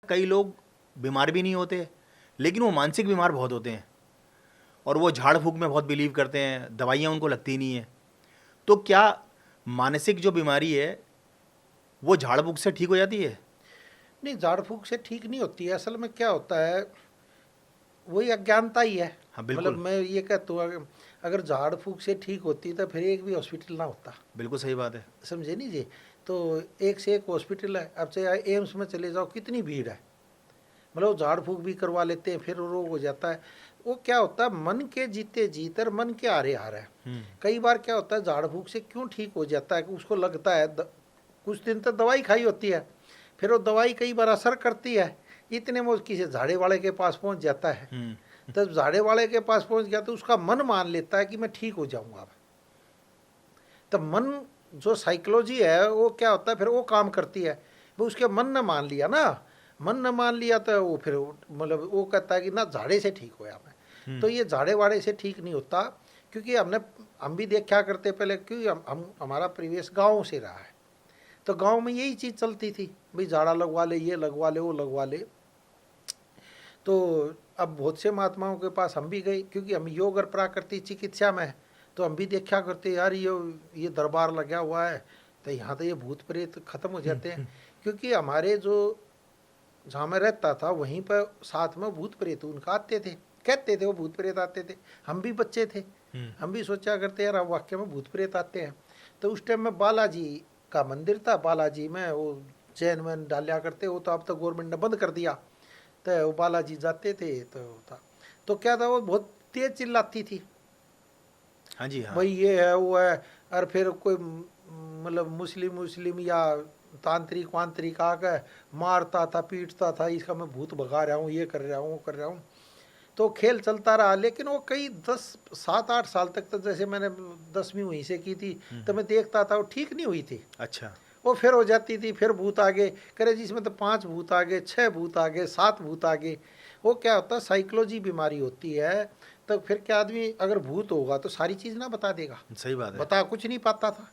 कई लोग बीमार भी नहीं होते, लेकिन वो मानसिक बीमार बहुत होते हैं और वो झाड़ फूक में बहुत बिलीव करते हैं, दवाइयाँ उनको लगती नहीं है। तो क्या मानसिक जो बीमारी है वो झाड़ फूक से ठीक हो जाती है? नहीं, झाड़ फूक से ठीक नहीं होती है। असल में क्या होता है, वही अज्ञानता ही है। हाँ मतलब बिल्कुल, मैं ये कहता हूँ, अगर झाड़ फूक से ठीक होती तो फिर एक भी हॉस्पिटल ना होता। बिल्कुल सही बात है। समझे नहीं जी? तो एक से एक हॉस्पिटल है। अब चाहे एम्स में चले जाओ, कितनी भीड़ है। मतलब झाड़ फूक भी करवा लेते हैं, फिर रोग हो जाता है। वो क्या होता है, मन के जीते जीत और मन के हारे हार है। कई बार क्या होता है, झाड़ फूक से क्यों ठीक हो जाता है कि उसको लगता है कुछ दिन तक दवाई खाई होती है, फिर वो दवाई कई बार असर करती है, इतने में वो किसी झाड़े वाले के पास पहुंच जाता है। तब झाड़े वाले के पास पहुंच गया तो उसका मन मान लेता है कि मैं ठीक हो जाऊंगा अब। तब मन, जो साइकोलॉजी है, वो क्या होता है, फिर वो काम करती है। वो उसके मन ने मान लिया ना, मन ने मान लिया तो वो फिर मतलब वो कहता है कि ना झाड़े से ठीक होया मैं। तो ये झाड़े वाड़े से ठीक नहीं होता, क्योंकि हम भी देखा करते पहले, क्योंकि हम हमारा प्रीवियस गाँव से रहा है। तो गांव में यही चीज़ चलती थी, भाई झाड़ा लगवा ले, ये लगवा ले, वो लगवा ले। तो अब बहुत से महात्माओं के पास हम भी गए, क्योंकि हम योग और प्राकृतिक चिकित्सा में है। तो हम भी देखा करते, यार ये दरबार लगा हुआ है, तो यहाँ तो ये भूत प्रेत खत्म हो जाते हैं। क्योंकि हमारे जो, जहाँ मैं रहता था वहीं पर साथ में भूत प्रेत उनका आते थे, कहते थे वो भूत प्रेत आते थे। हम भी बच्चे थे, हम भी सोचा करते यार अब वाक्य में भूत प्रेत आते हैं। तो उस टाइम में बालाजी का मंदिर था, बालाजी में वो चैन वैन डालिया करते, वो तो अब तो गवर्नमेंट ने बंद कर दिया। तो वो बालाजी जाते थे तो था, तो क्या था, वो बहुत तेज चिल्लाती थी, हाँ जी, हाँ। भाई ये है वो है। और फिर कोई मतलब मुस्लिम मुस्लिम या तांत्रिक वांत्रिक आकर मारता था, पीटता था, इसका मैं भूत भगा रहा हूँ, ये कर रहा हूँ, वो कर रहा हूँ। तो खेल चलता रहा, लेकिन वो कई 7-8 साल तक, तो जैसे मैंने 10वीं वहीं से की थी, तो मैं देखता था वो ठीक नहीं हुई थी। अच्छा। वो फिर हो जाती थी, फिर भूत आ गए, करे जिसमें तो 5 भूत आ गए, 6 भूत आ गए, 7 भूत आ गए। वो क्या होता है, साइकोलॉजी बीमारी होती है। तो फिर क्या, आदमी अगर भूत होगा तो सारी चीज़ ना बता देगा, सही बात है। बता कुछ नहीं पाता था।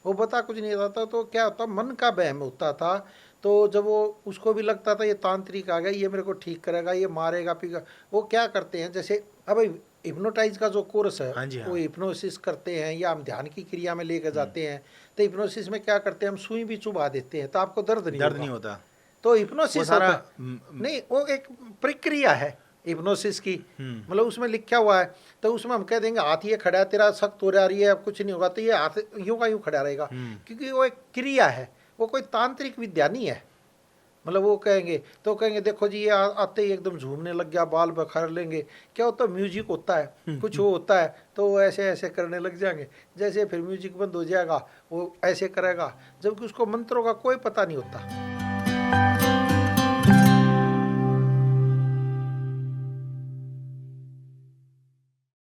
वो बता कुछ नहीं पाता, तो क्या होता, मन का वहम होता था। तो जब वो, उसको भी लगता था ये तांत्रिक आ गया, ये मेरे को ठीक करेगा, ये मारेगा पीगा। वो क्या करते हैं, जैसे अब हिप्नोटाइज का जो कोर्स है, हाँ जी, वो हाँ। हिप्नोसिस करते हैं या हम ध्यान की क्रिया में लेकर जाते हैं। तो हिप्नोसिस में क्या करते हैं, हम सुई भी चुभा देते हैं तो आपको दर्द नहीं दर्द होगा। नहीं होता। तो वो हिप्नोसिस सारा होता नहीं, वो एक प्रक्रिया है हिप्नोसिस की। हम्म। मतलब उसमें लिखा हुआ है, तो उसमें हम कह देंगे हाथ ये खड़ा है, तेरा सख्त हो रही है, अब कुछ नहीं होगा, तो ये हाथ यूं का यूं खड़ा रहेगा। क्योंकि वो एक क्रिया है, वो कोई तांत्रिक विद्या नहीं है। मतलब वो कहेंगे, तो कहेंगे देखो जी ये आते ही एकदम झूमने लग गया, बाल बखर लेंगे। क्या होता है, म्यूजिक होता है, कुछ वो होता है, तो वो ऐसे ऐसे करने लग जाएंगे। जैसे फिर म्यूजिक बंद हो जाएगा, वो ऐसे करेगा, जबकि उसको मंत्रों का कोई पता नहीं होता।